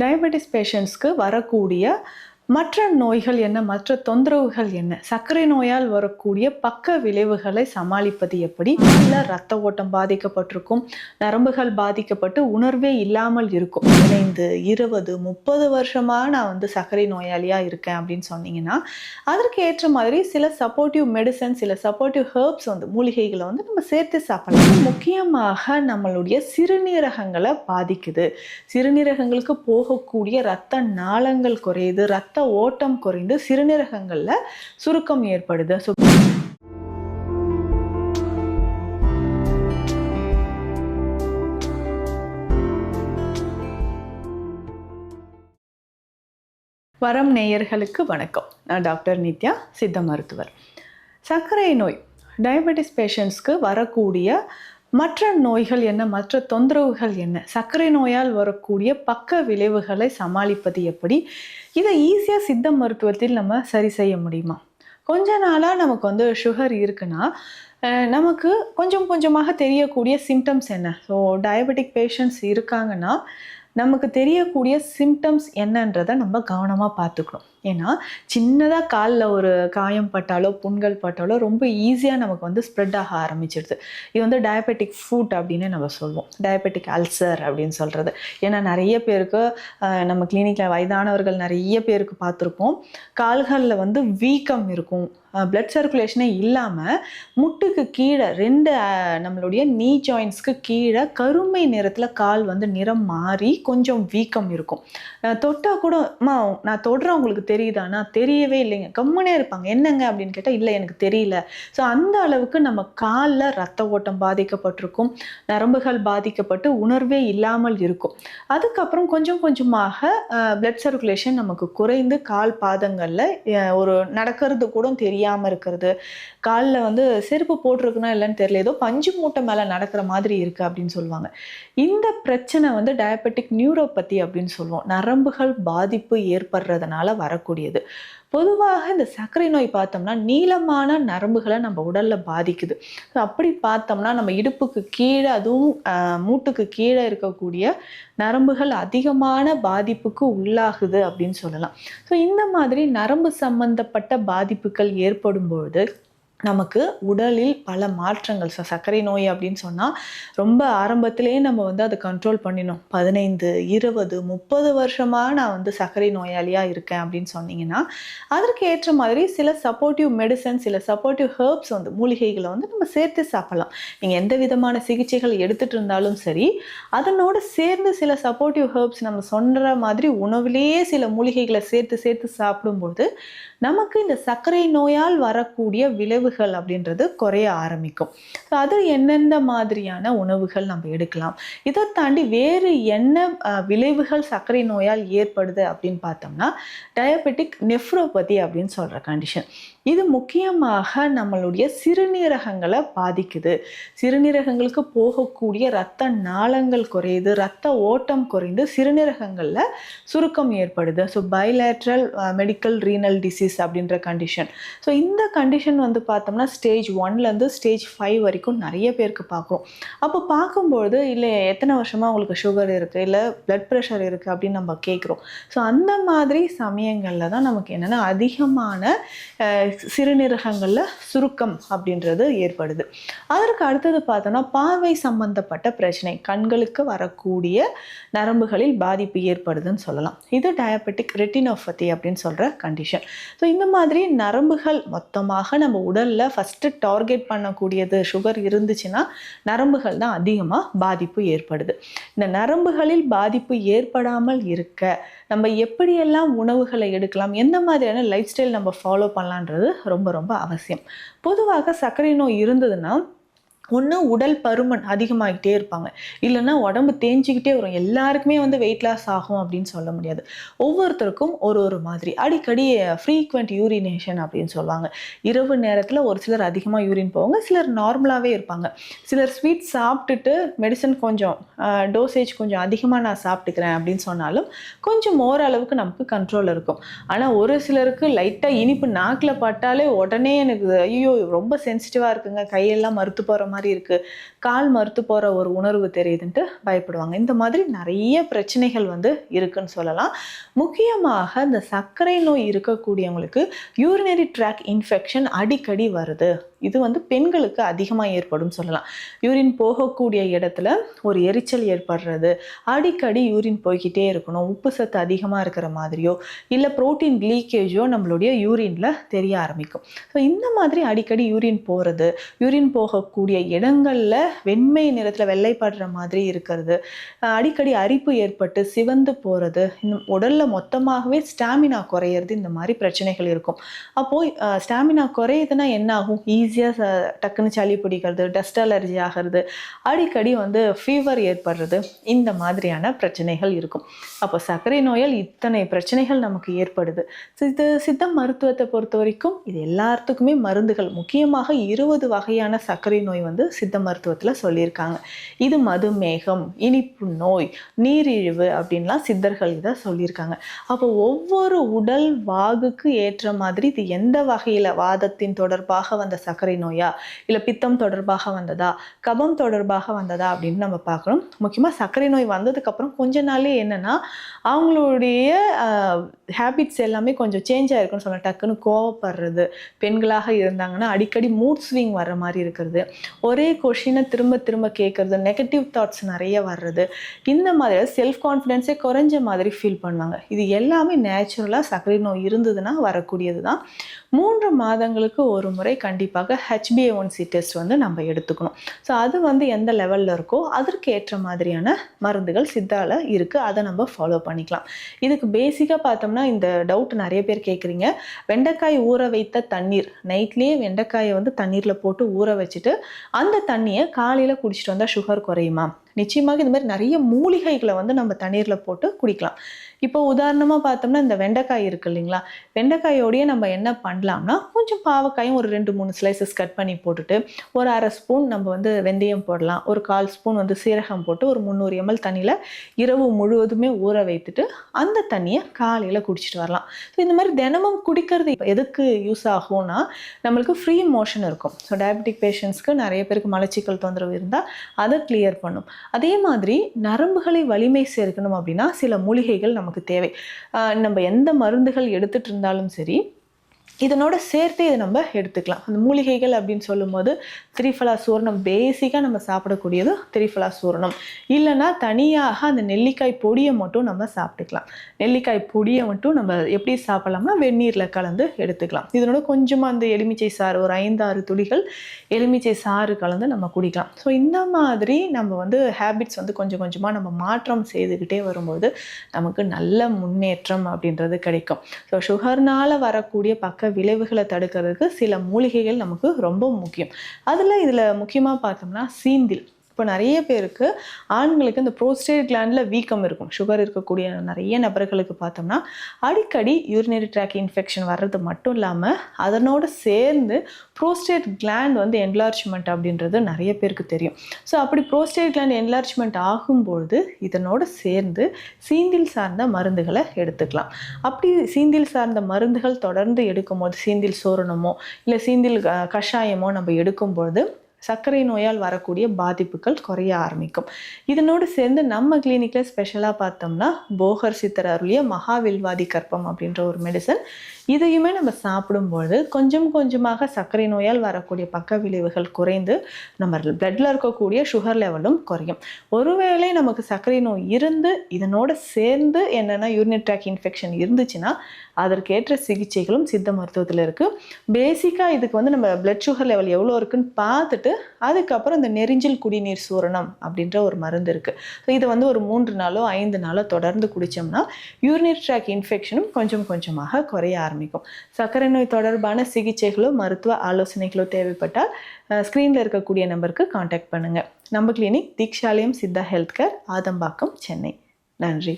Diabetes பேஷண்ட்ஸ்க்கு வரக்கூடிய மற்ற நோய்கள் என்ன, மற்ற தொந்தரவுகள் என்ன, சர்க்கரை நோயால் வரக்கூடிய பக்க விளைவுகளை சமாளிப்பது எப்படி, இல்லை ரத்த ஓட்டம் பாதிக்கப்பட்டிருக்கும், நரம்புகள் பாதிக்கப்பட்டு உணர்வே இல்லாமல் இருக்கும், 15 20 30 வருஷமாக நான் சர்க்கரை நோயாளியாக இருக்கேன் அப்படின்னு சொன்னீங்கன்னா அதற்கு ஏற்ற மாதிரி சில சப்போர்ட்டிவ் மெடிசன், சில சப்போர்ட்டிவ் ஹெர்ப்ஸ் மூலிகைகளை நம்ம சேர்த்து சாப்பிடலாம். முக்கியமாக நம்மளுடைய சிறுநீரகங்களை பாதிக்குது. சிறுநீரகங்களுக்கு போகக்கூடிய இரத்த நாளங்கள் குறையுது, இரத்த ஓட்டம் குறைந்து சிறுநீரகங்கள்ல சுருக்கம் ஏற்படுது. வரம் நேயர்களுக்கு வணக்கம். நான் டாக்டர் நித்யா, சித்த மருத்துவர். சர்க்கரை நோய், டயபெட்டிஸ் பேஷண்ட்ஸ்க்கு வரக்கூடிய மற்ற நோய்கள் என்ன, மற்ற தொந்தரவுகள் என்ன, சர்க்கரை நோயால் வரக்கூடிய பக்க விளைவுகளை சமாளிப்பது எப்படி, இதை ஈஸியாக சித்த மருத்துவத்தில் நம்ம சரி செய்ய முடியுமா? கொஞ்ச நாளாக நமக்கு சுகர் இருக்குன்னா நமக்கு கொஞ்சம் கொஞ்சமாக தெரியக்கூடிய சிம்டம்ஸ் என்ன? ஸோ டயபெட்டிக் பேஷண்ட்ஸ் இருக்காங்கன்னா நமக்கு தெரியக்கூடிய சிம்டம்ஸ் என்னன்றதை நம்ம கவனமாக பார்த்துக்கணும். ஏன்னா சின்னதாக காலில் ஒரு காயம் பட்டாலோ புண்கள் பட்டாலோ ரொம்ப ஈஸியாக நமக்கு ஸ்ப்ரெட் ஆக ஆரம்பிச்சிடுது. இது டயபெட்டிக் ஃபுட் அப்படின்னு நம்ம சொல்லுவோம், டயபெட்டிக் அல்சர் அப்படின்னு சொல்கிறது. ஏன்னா நிறைய பேருக்கு நம்ம கிளினிக்கில் வயதானவர்கள் நிறைய பேருக்கு பார்த்துருப்போம், கால்களில் வீக்கம் இருக்கும், பிளட் சர்க்குலேஷனே இல்லாமல் முட்டுக்கு கீழே நம்மளுடைய நீ ஜாயின்ஸ்க்கு கீழே கருமை நிறத்தில் கால் நிறம் மாறி கொஞ்சம் வீக்கம் இருக்கும். தொட்டால் கூட நான் தொடுறேன் உங்களுக்கு தெரியுதானா, தெரியவே இல்லைங்க, கம்முனே இருப்பாங்க. என்னங்க அப்படின்னு கேட்டால் இல்லை எனக்கு தெரியல. ஸோ அந்த அளவுக்கு நம்ம காலில் ரத்த ஓட்டம் பாதிக்கப்பட்டிருக்கும், நரம்புகள் பாதிக்கப்பட்டு உணர்வே இல்லாமல் இருக்கும். அதுக்கப்புறம் கொஞ்சம் கொஞ்சமாக பிளட் சர்க்குலேஷன் நமக்கு குறைந்து கால் பாதங்களில் ஒரு நடக்கிறது கூட தெரியாமல் இருக்கிறது, காலில் செருப்பு போட்டிருக்குன்னா இல்லைன்னு தெரியல, ஏதோ பஞ்சு மூட்டை மேலே நடக்கிற மாதிரி இருக்குது அப்படின்னு சொல்லுவாங்க. இந்த பிரச்சனை டயபெட்டிக் நியூரோபதி அப்படின்னு சொல்லுவோம், நரம்புகள் பாதிப்பு ஏற்படுறதுனால வரக்கூடியது. பொதுவாக இந்த சர்க்கரை நோய் பார்த்தோம்னா நீளமான நரம்புகளை நம்ம உடல்ல பாதிக்குது. ஸோ அப்படி பார்த்தோம்னா நம்ம இடுப்புக்கு கீழே, அதுவும் மூட்டுக்கு கீழே இருக்கக்கூடிய நரம்புகள் அதிகமான பாதிப்புக்கு உள்ளாகுது அப்படின்னு சொல்லலாம். ஸோ இந்த மாதிரி நரம்பு சம்பந்தப்பட்ட பாதிப்புகள் ஏற்படும் பொழுது நமக்கு உடலில் பல மாற்றங்கள். சர்க்கரை நோய் அப்படின்னு சொன்னால் ரொம்ப ஆரம்பத்திலேயே நம்ம அதை கண்ட்ரோல் பண்ணிடணும். 15 20 30 வருஷமாக நான் சர்க்கரை நோயாளியாக இருக்கேன் அப்படின்னு சொன்னீங்கன்னா அதற்கு ஏற்ற மாதிரி சில சப்போர்ட்டிவ் மெடிசன், சில சப்போர்ட்டிவ் ஹெர்ப்ஸ் மூலிகைகளை நம்ம சேர்த்து சாப்பிடலாம். நீங்கள் எந்த விதமான சிகிச்சைகள் எடுத்துகிட்டு இருந்தாலும் சரி, அதனோடு சேர்ந்து சில சப்போர்ட்டிவ் ஹெர்ப்ஸ் நம்ம சொல்கிற மாதிரி உணவிலேயே சில மூலிகைகளை சேர்த்து சேர்த்து சாப்பிடும்போது நமக்கு இந்த சர்க்கரை நோயால் வரக்கூடிய விளைவுகள் அப்படின்றது குறைய ஆரம்பிக்கும். ஸோ அது எந்தெந்த மாதிரியான உணவுகள் நம்ம எடுக்கலாம், இதை தாண்டி வேறு என்ன விளைவுகள் சர்க்கரை நோயால் ஏற்படுது அப்படின்னு பார்த்தோம்னா டயபெட்டிக் நெஃப்ரோபதி அப்படின்னு சொல்கிற கண்டிஷன். இது முக்கியமாக நம்மளுடைய சிறுநீரகங்களை பாதிக்குது. சிறுநீரகங்களுக்கு போகக்கூடிய இரத்த நாளங்கள் குறையுது, இரத்த ஓட்டம் குறைந்து சிறுநீரகங்களில் சுருக்கம் ஏற்படுது. So bilateral medical renal disease அப்படின்ற கண்டிஷன். ஸோ இந்த கண்டிஷன் பார்த்தோம்னா ஸ்டேஜ் 1லேருந்து ஸ்டேஜ் 5 வரைக்கும் நிறைய பேருக்கு பார்க்குறோம். அப்போ பார்க்கும்பொழுது இல்லை எத்தனை வருஷமாக உங்களுக்கு சுகர் இருக்குது, இல்லை பிளட் ப்ரெஷர் இருக்குது அப்படின்னு நம்ம கேட்குறோம். ஸோ அந்த மாதிரி சமயங்களில் தான் நமக்கு என்னென்னா அதிகமான சிறுநீரகங்களில் சுருக்கம் அப்படின்றது ஏற்படுது. அதற்கு அடுத்தது பார்த்தோம்னா பார்வை சம்பந்தப்பட்ட பிரச்சனை, கண்களுக்கு வரக்கூடிய நரம்புகளில் பாதிப்பு ஏற்படுதுன்னு சொல்லலாம். இது டயபெட்டிக் ரெட்டினோபதி அப்படின்னு சொல்கிற கண்டிஷன். ஸோ இந்த மாதிரி நரம்புகள் மொத்தமாக நம்ம உடலில் ஃபஸ்ட்டு டார்கெட் பண்ணக்கூடியது, சுகர் இருந்துச்சுன்னா நரம்புகள் தான் அதிகமாக பாதிப்பு ஏற்படுது. இந்த நரம்புகளில் பாதிப்பு ஏற்படாமல் இருக்க நம்ம எப்படியெல்லாம் உணவுகளை எடுக்கலாம், எந்த மாதிரியான லைஃப் ஸ்டைல் நம்ம ஃபாலோ பண்ணலான்றது ரொம்ப ரொம்ப அவசியம். பொதுவாக சர்க்கரை நோய் இருந்ததுன்னா ஒன்று உடல் பருமன் அதிகமாகிட்டே இருப்பாங்க, இல்லைன்னா உடம்பு தேஞ்சிக்கிட்டே வரும். எல்லாருக்குமே வெயிட் லாஸ் ஆகும் அப்படின்னு சொல்ல முடியாது. ஒவ்வொருத்தருக்கும் ஒரு மாதிரி. அடிக்கடி ஃப்ரீக்வெண்ட் யூரினேஷன் அப்படின்னு சொல்லுவாங்க. இரவு நேரத்தில் ஒரு சிலர் அதிகமாக யூரின் போவாங்க, சிலர் நார்மலாகவே இருப்பாங்க. சிலர் ஸ்வீட் சாப்பிட்டுட்டு மெடிசன் கொஞ்சம் டோசேஜ் கொஞ்சம் அதிகமாக நான் சாப்பிட்டுக்கிறேன் அப்படின்னு சொன்னாலும் கொஞ்சம் ஓரளவுக்கு நமக்கு கண்ட்ரோல் இருக்கும். ஆனால் ஒரு சிலருக்கு லைட்டாக இனிப்பு நாக்கில் பட்டாலே உடனே எனக்கு ஐயோ ரொம்ப சென்சிட்டிவாக இருக்குங்க, கையெல்லாம் மறுத்து போகிற மாதிரி இருக்குது, கால் மறுத்து போகிற ஒரு உணர்வு தெரியுதுன்ட்டு பயப்படுவாங்க. இந்த மாதிரி நிறைய பிரச்சனைகள் வந்து இருக்குன்னு சொல்லலாம். முக்கியமாக இந்த சர்க்கரை நோய் இருக்கக்கூடியவங்களுக்கு யூரினரி ட்ராக் இன்ஃபெக்ஷன் அடிக்கடி வருது. இது வந்து பெண்களுக்கு அதிகமாக ஏற்படும் சொல்லலாம். யூரின் போகக்கூடிய இடத்துல ஒரு எரிச்சல் ஏற்படுறது, அடிக்கடி யூரின் போய்கிட்டே இருக்கணும், உப்பு சத்து அதிகமாக இருக்கிற மாதிரியோ இல்லை புரோட்டீன் லீக்கேஜோ நம்மளுடைய யூரின்ல தெரிய ஆரம்பிக்கும். ஸோ இந்த மாதிரி அடிக்கடி யூரின் போகிறது, யூரின் போகக்கூடிய இடங்களில் வெண்மை நிறத்தில் வெள்ளைப்படுற மாதிரி இருக்கிறது, அடிக்கடி அரிப்பு ஏற்பட்டு சிவந்து போகிறது, இன்னும் உடலில் மொத்தமாகவே ஸ்டாமினா குறையிறது, இந்த மாதிரி பிரச்சனைகள் இருக்கும். அப்போது ஸ்டாமினா குறையுதுன்னா என்ன ஆகும்? ஈஸியாக டக்குன்னு சளி பிடிக்கிறது, டஸ்ட் அலர்ஜி ஆகிறது, அடிக்கடி வந்து ஃபீவர் ஏற்படுறது, இந்த மாதிரியான பிரச்சனைகள் இருக்கும். அப்போ சர்க்கரை நோயால் இத்தனை பிரச்சனைகள் நமக்கு ஏற்படுது. இது சித்த மருத்துவத்தை பொறுத்த வரைக்கும் இது எல்லாத்துக்குமே மருந்துகள், முக்கியமாக 20 வகையான சர்க்கரை நோய் வந்து சித்த மருத்துவத்தில் சொல்லியிருக்காங்க. இது மதுமேகம், இனிப்பு நோய், நீரிழிவு அப்படின்லாம் சித்தர்கள் இதை சொல்லியிருக்காங்க. அப்போ ஒவ்வொரு உடல் வாகுக்கு ஏற்ற மாதிரி இது எந்த வகையில், வாதத்தின் தொடர்பாக வந்த சர்க்கரை நோயா, இல்லை பித்தம் தொடர்பாக வந்ததா, கபம் தொடர்பாக வந்ததா அப்படின்னு நம்ம பார்க்கணும். முக்கியமாக சர்க்கரை நோய் வந்ததுக்கப்புறம் கொஞ்ச நாளே என்னென்னா அவங்களுடைய ஹேபிட்ஸ் எல்லாமே கொஞ்சம் சேஞ்ச் ஆகிருக்குன்னு சொல்லலாம். டக்குன்னு கோவப்படுறது, பெண்களாக இருந்தாங்கன்னா அடிக்கடி மூட் ஸ்விங் வர்ற மாதிரி இருக்கிறது, ஒரே கொஷினை திரும்ப திரும்ப கேட்குறது, நெகட்டிவ் தாட்ஸ் நிறைய வர்றது, இந்த மாதிரி செல்ஃப் கான்ஃபிடென்ஸே குறைஞ்ச மாதிரி ஃபீல் பண்ணுவாங்க. இது எல்லாமே நேச்சுரலாக சர்க்கரை நோய் இருந்ததுன்னா வரக்கூடியது தான். 3 மாதங்களுக்கு ஒரு முறை கண்டிப்பாக HbA1c டெஸ்ட் வந்து நம்ம எடுத்துக்கணும். ஸோ அது வந்து எந்த லெவலில் இருக்கோ அதற்கு ஏற்ற மாதிரியான மருந்துகள் சித்தால இருக்குது, அதை நம்ம ஃபாலோ பண்ணிக்கலாம். இதுக்கு பேசிக்காக பார்த்தோம்னா இந்த டவுட் நிறைய பேர் கேட்குறீங்க. வெண்டைக்காய் ஊற வைத்த தண்ணீர், நைட்லேயே வெண்டைக்காயை வந்து தண்ணீரில் போட்டு ஊற வச்சுட்டு அந்த தண்ணியை காலையில் குடிச்சிட்டு வந்தால் சுகர் குறையுமா? நிச்சயமாக இந்த மாதிரி நிறைய மூலிகைகளை வந்து நம்ம தண்ணீரில் போட்டு குடிக்கலாம். இப்போ உதாரணமாக பார்த்தோம்னா இந்த வெண்டைக்காய் இருக்குது இல்லைங்களா, வெண்டைக்காயோடைய நம்ம என்ன பண்ணலாம்னா கொஞ்சம் பாவக்காயும் ஒரு 2-3 ஸ்லைசஸ் கட் பண்ணி போட்டுட்டு ஒரு 1/2 ஸ்பூன் நம்ம வந்து வெந்தயம் போடலாம், ஒரு 1/4 ஸ்பூன் வந்து சீரகம் போட்டு ஒரு 300 ml தண்ணியில் இரவு முழுவதுமே ஊற வைத்துட்டு அந்த தண்ணியை காலையில் குடிச்சிட்டு வரலாம். ஸோ இந்த மாதிரி தினமும் குடிக்கிறது எதுக்கு யூஸ் ஆகும்னா நம்மளுக்கு ஃப்ரீ மோஷன் இருக்கும். ஸோ டயபெட்டிக் பேஷண்ட்ஸ்க்கு நிறைய பேருக்கு மலச்சிக்கல் தொந்தரவு இருந்தால் அதை கிளியர் பண்ணும். அதே மாதிரி நரம்புகளை வலிமை சேர்க்கணும் அப்படின்னா சில மூலிகைகள் நமக்கு தேவை. நம்ம எந்த மருந்துகள் எடுத்துட்டு இருந்தாலும் சரி, இதனோட சேர்த்து இதை நம்ம எடுத்துக்கலாம். அந்த மூலிகைகள் அப்படின்னு சொல்லும்போது திரிஃபலா சூரணம், பேசிக்காக நம்ம சாப்பிடக்கூடியது திரிஃபலா சூரணம். இல்லைன்னா தனியாக அந்த நெல்லிக்காய் பொடியை மட்டும் நம்ம சாப்பிட்டுக்கலாம். நெல்லிக்காய் பொடியை மட்டும் நம்ம எப்படி சாப்பிடலாம்னா வெந்நீரில் கலந்து எடுத்துக்கலாம். இதனோட கொஞ்சமாக அந்த எலுமிச்சை சாறு, ஒரு 5-6 துளிகள் எலுமிச்சை சாறு கலந்து நம்ம குடிக்கலாம். ஸோ இந்த மாதிரி நம்ம வந்து ஹேபிட்ஸ் வந்து கொஞ்சம் கொஞ்சமாக நம்ம மாற்றம் செய்துக்கிட்டே வரும்போது நமக்கு நல்ல முன்னேற்றம் அப்படின்றது கிடைக்கும். ஸோ சுகர்னால் வரக்கூடிய பக்க விளைவுகளை தடுக்கிறதுக்கு சில மூலிகைகள் நமக்கு ரொம்ப முக்கியம். இதில் முக்கியமாக பார்த்தோம்னா சீந்தில். இப்போ நிறைய பேருக்கு ஆண்களுக்கு இந்த ப்ரோஸ்டேட் கிளாண்டில் வீக்கம் இருக்கும். சுகர் இருக்கக்கூடிய நிறைய நபர்களுக்கு பார்த்தோம்னா அடிக்கடி யூரினரி ட்ராக் இன்ஃபெக்ஷன் வர்றது மட்டும் இல்லாமல் அதனோடு சேர்ந்து ப்ரோஸ்டேட் கிளாண்ட் வந்து என்லார்ஜ்மெண்ட் அப்படின்றது நிறைய பேருக்கு தெரியும். ஸோ அப்படி ப்ரோஸ்டேட் கிளாண்ட் என்லார்ஜ்மெண்ட் ஆகும்பொழுது இதனோடு சேர்ந்து சீந்தில் சார்ந்த மருந்துகளை எடுத்துக்கலாம். அப்படி சீந்தில் சார்ந்த மருந்துகள் தொடர்ந்து எடுக்கும்போது, சீந்தில் சூரணமோ இல்லை சீந்தில் கஷாயமோ நம்ம எடுக்கும்பொழுது சர்க்கரை நோயால் வரக்கூடிய பாதிப்புகள் குறைய ஆரம்பிக்கும். இதனோடு சேர்ந்து நம்ம கிளினிக்கில் ஸ்பெஷலாக பார்த்தோம்னா போகர் சித்தர் அருளிய மகாவில்வாதி கற்பம் அப்படின்ற ஒரு மெடிசன், இதையுமே நம்ம சாப்பிடும்பொழுது கொஞ்சம் கொஞ்சமாக சர்க்கரை நோயால் வரக்கூடிய பக்க விளைவுகள் குறைந்து நம்ம பிளட்டில் இருக்கக்கூடிய சுகர் லெவலும் குறையும். ஒருவேளை நமக்கு சர்க்கரை நோய் இருந்து இதனோட சேர்ந்து என்னென்னா யூரினரி ட்ராக் இன்ஃபெக்ஷன் இருந்துச்சுன்னா அதற்கேற்ற சிகிச்சைகளும் சித்த மருத்துவத்தில் இருக்குது. பேசிக்காக இதுக்கு வந்து நம்ம பிளட் சுகர் லெவல் எவ்வளோ இருக்குன்னு பார்த்துட்டு அதுக்கப்புறம் இந்த நெரிஞ்சில் குடிநீர் சூரணம் அப்படின்ற ஒரு மருந்து இருக்குது. ஸோ இதை வந்து ஒரு 3 நாளோ 5 நாளோ தொடர்ந்து குடித்தோம்னா யூரினரி ட்ராக் இன்ஃபெக்ஷனும் கொஞ்சம் கொஞ்சமாக குறைய ஆரம்பிக்கும். சர்க்கரை நோய் தொடர்பான சிகிச்சைகளோ மருத்துவ ஆலோசனைகளோ தேவைப்பட்டால் ஸ்க்ரீனில் இருக்கக்கூடிய நம்பருக்கு காண்டாக்ட் பண்ணுங்கள். நம்ம clinic Deekshalayam Siddha health care, Adambakkam, Chennai. நன்றி.